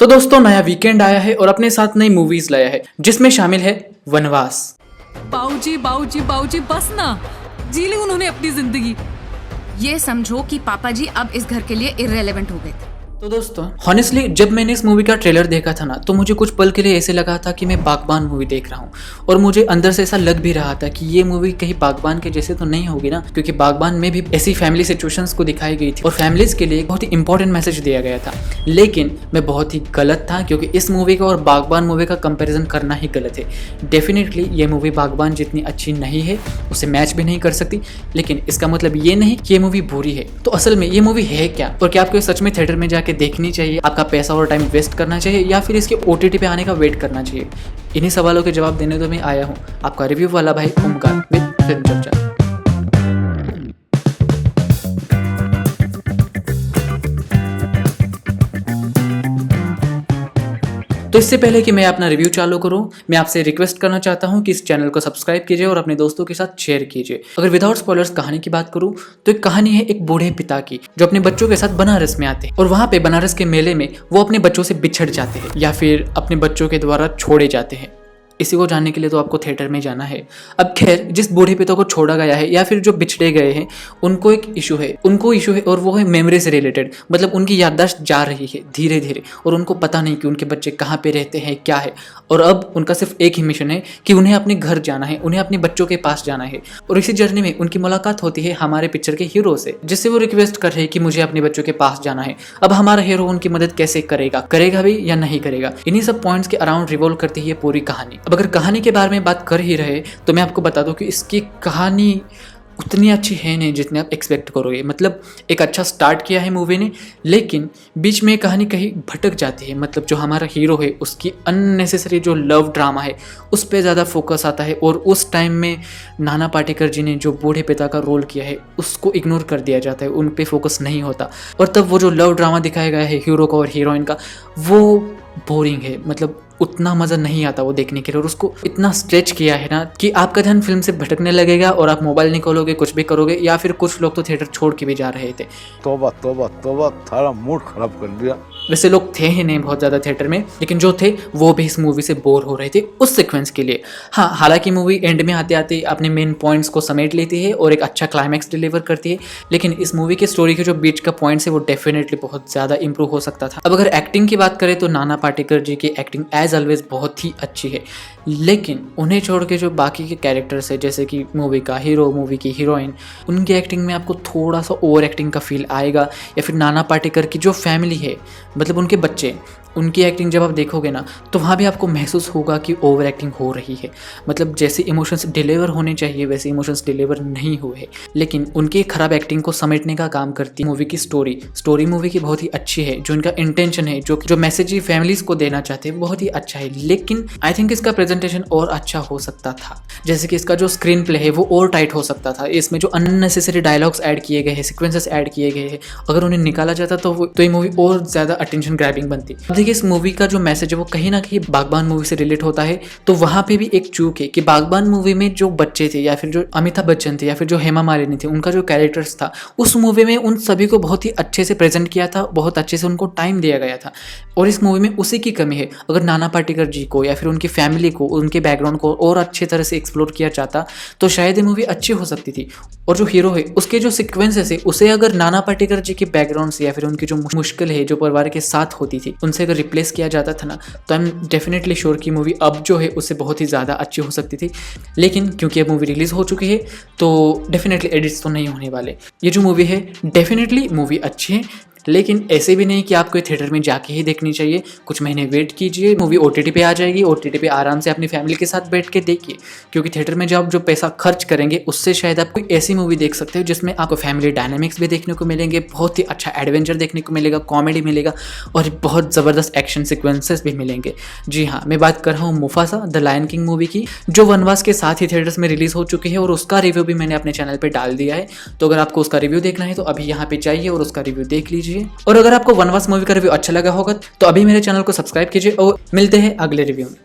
तो दोस्तों नया वीकेंड आया है और अपने साथ नई मूवीज लाया है जिसमें शामिल है वनवास। बाऊजी बाऊजी बाऊजी बस ना, जी ली उन्होंने अपनी जिंदगी। ये समझो कि पापा जी अब इस घर के लिए इररेलेवेंट हो गए थे। तो दोस्तों हॉनेस्टली जब मैंने इस मूवी का ट्रेलर देखा था ना तो मुझे कुछ पल के लिए ऐसे लगा था कि मैं बागबान मूवी देख रहा हूँ और मुझे अंदर से ऐसा लग भी रहा था कि ये मूवी कहीं बागबान के जैसे तो नहीं होगी ना, क्योंकि बागबान में भी ऐसी फैमिली सिचुएशंस को दिखाई गई थी और फैमिलीज के लिए बहुत ही इंपॉर्टेंट मैसेज दिया गया था। लेकिन मैं बहुत ही गलत था क्योंकि इस मूवी का और बागबान मूवी का कंपेरिजन करना ही गलत है। डेफिनेटली ये मूवी बागबान जितनी अच्छी नहीं है, उसे मैच भी नहीं कर सकती, लेकिन इसका मतलब ये नहीं कि ये मूवी बुरी है। तो असल में ये मूवी है क्या और क्या आपको सच में थिएटर में जाके देखनी चाहिए, आपका पैसा और टाइम वेस्ट करना चाहिए या फिर इसके OTT पे आने का वेट करना चाहिए? इन्हीं सवालों के जवाब देने तो मैं आया हूँ, आपका रिव्यू वाला भाई ओमकार विद फिल्म चर्चा। तो इससे पहले कि मैं अपना रिव्यू चालू करूं, मैं आपसे रिक्वेस्ट करना चाहता हूं कि इस चैनल को सब्सक्राइब कीजिए और अपने दोस्तों के साथ शेयर कीजिए। अगर विदाउट स्पॉयलर्स कहानी की बात करूं तो एक कहानी है एक बूढ़े पिता की जो अपने बच्चों के साथ बनारस में आते हैं और वहां पे बनारस के मेले में वो अपने बच्चों से बिछड़ जाते हैं या फिर अपने बच्चों के द्वारा छोड़े जाते हैं। इसी को जानने के लिए तो आपको थिएटर में जाना है। अब खैर, जिस बूढ़े पिता को छोड़ा गया है या फिर जो बिछड़े गए हैं उनको एक इशू है और वो है मेमोरी से रिलेटेड। मतलब उनकी याददाश्त जा रही है धीरे धीरे और उनको पता नहीं कि उनके बच्चे कहाँ पे रहते हैं, क्या है। और अब उनका सिर्फ एक ही मिशन है कि उन्हें अपने घर जाना है, उन्हें अपने बच्चों के पास जाना है। और इसी जर्नी में उनकी मुलाकात होती है हमारे पिक्चर के हीरो से, जिससे वो रिक्वेस्ट कर रहे हैं कि मुझे अपने बच्चों के पास जाना है। अब हमारा हीरो उनकी मदद कैसे करेगा भी या नहीं करेगा, इन्हीं सब पॉइंट्स के अराउंड रिवॉल्व करती है ये पूरी कहानी। अब अगर कहानी के बारे में बात कर ही रहे तो मैं आपको बता दूं कि इसकी कहानी उतनी अच्छी है नहीं जितने आप एक्सपेक्ट करोगे। मतलब एक अच्छा स्टार्ट किया है मूवी ने, लेकिन बीच में कहानी कहीं भटक जाती है। मतलब जो हमारा हीरो है उसकी अननेसेसरी जो लव ड्रामा है उस पर ज़्यादा फोकस आता है और उस टाइम में नाना पाटेकर जी ने जो बूढ़े पिता का रोल किया है उसको इग्नोर कर दिया जाता है, उन पे फोकस नहीं होता। और तब वो जो लव ड्रामा दिखाया गया है हीरो का और हीरोइन का, वो बोरिंग है। मतलब उतना मज़ा नहीं आता वो देखने के लिए और उसको इतना स्ट्रेच किया है ना कि आपका ध्यान फिल्म से भटकने लगेगा और आप मोबाइल निकालोगे, कुछ भी करोगे, या फिर कुछ लोग तो थिएटर छोड़ के भी जा रहे थे। तौबा तौबा तौबा, थारा मूड खराब कर दिया। वैसे लोग थे ही नहीं बहुत ज़्यादा थिएटर में, लेकिन जो थे वो भी इस मूवी से बोर हो रहे थे उस सीक्वेंस के लिए। हाँ, हालांकि मूवी एंड में आते आते अपने मेन पॉइंट्स को समेट लेती है और एक अच्छा क्लाइमैक्स डिलीवर करती है, लेकिन इस मूवी के स्टोरी के जो बीच का पॉइंट्स है वो डेफिनेटली बहुत ज़्यादा इंप्रूव हो सकता था। अब अगर एक्टिंग की बात करें तो नाना पाटेकर जी की एक्टिंग एज ऑलवेज बहुत ही अच्छी है, लेकिन उन्हें छोड़ के जो बाकी के कैरेक्टर्स है जैसे कि मूवी का हीरो, मूवी की हीरोइन, उनकी एक्टिंग में आपको थोड़ा सा ओवर एक्टिंग का फील आएगा। या फिर नाना पाटेकर की जो फैमिली है, मतलब उनके बच्चे, उनकी एक्टिंग जब आप देखोगे ना तो वहाँ भी आपको महसूस होगा कि ओवर एक्टिंग हो रही है। मतलब जैसे इमोशंस डिलीवर होने चाहिए वैसे इमोशंस डिलीवर नहीं हुए, लेकिन उनकी खराब एक्टिंग को समेटने का काम करती है मूवी की स्टोरी मूवी की बहुत ही अच्छी है। जो इनका इंटेंशन है, जो मैसेज ही फैमिलीज को देना चाहते हैं, बहुत ही अच्छा है। लेकिन आई थिंक इसका प्रेजेंटेशन और अच्छा हो सकता था। जैसे कि इसका जो स्क्रीन प्ले है वो और टाइट हो सकता था। इसमें जो अननेसेसरी डायलॉग्स ऐड किए गए हैं, सिक्वेंसेस ऐड किए गए हैं, अगर उन्हें निकाला जाता तो ये मूवी और ज़्यादा अटेंशन ग्रैबिंग बनती। इस मूवी का जो मैसेज है वो कहीं ना कहीं बागबान मूवी से रिलेट होता है, तो वहां पे भी एक चूक है कि बागबान मूवी में जो बच्चे थे या फिर जो अमिताभ बच्चन थे या फिर जो हेमा मालिनी थे, उनका जो कैरेक्टर्स था उस मूवी में उन सभी को बहुत ही अच्छे से प्रेजेंट किया था, बहुत अच्छे से उनको टाइम दिया गया था। और इस मूवी में उसी की कमी है। अगर नाना पाटेकर जी को या फिर उनकी फैमिली को, उनके बैकग्राउंड को और अच्छे तरह से एक्सप्लोर किया जाता तो शायद ये मूवी अच्छी हो सकती थी। और जो हीरो है उसके जो सिक्वेंसेस है उसे अगर नाना पाटेकर जी के बैकग्राउंड से या फिर उनकी जो मुश्किल है जो परिवार के साथ होती थी उनसे अगर रिप्लेस किया जाता था ना तो आई एम डेफिनेटली श्योर कि मूवी अब जो है उससे बहुत ही ज़्यादा अच्छी हो सकती थी। लेकिन क्योंकि अब मूवी रिलीज हो चुकी है तो डेफिनेटली एडिट्स तो नहीं होने वाले। ये जो मूवी है डेफिनेटली मूवी अच्छी है, लेकिन ऐसे भी नहीं कि आपको थिएटर में जाके ही देखनी चाहिए। कुछ महीने वेट कीजिए, मूवी OTT पे आ जाएगी। OTT पे आराम से अपनी फैमिली के साथ बैठ के देखिए, क्योंकि थिएटर में जब आप जो पैसा खर्च करेंगे उससे शायद आप कोई ऐसी मूवी देख सकते हो जिसमें आपको फैमिली डायनामिक्स भी देखने को मिलेंगे, बहुत ही अच्छा एडवेंचर देखने को मिलेगा, कॉमेडी मिलेगा और बहुत ज़बरदस्त एक्शन सिक्वेंसेस भी मिलेंगे। जी हाँ, मैं बात कर रहा हूँ Mufasa the lion king movie की, जो वनवास के साथ ही थिएटर्स में रिलीज हो चुकी है और उसका रिव्यू भी मैंने अपने चैनल पर डाल दिया है। तो अगर आपको उसका रिव्यू देखना है तो अभी यहाँ पे जाइए और उसका रिव्यू देख लीजिए। और अगर आपको वनवास मूवी का रिव्यू अच्छा लगा होगा तो अभी मेरे चैनल को सब्सक्राइब कीजिए और मिलते हैं अगले रिव्यू में।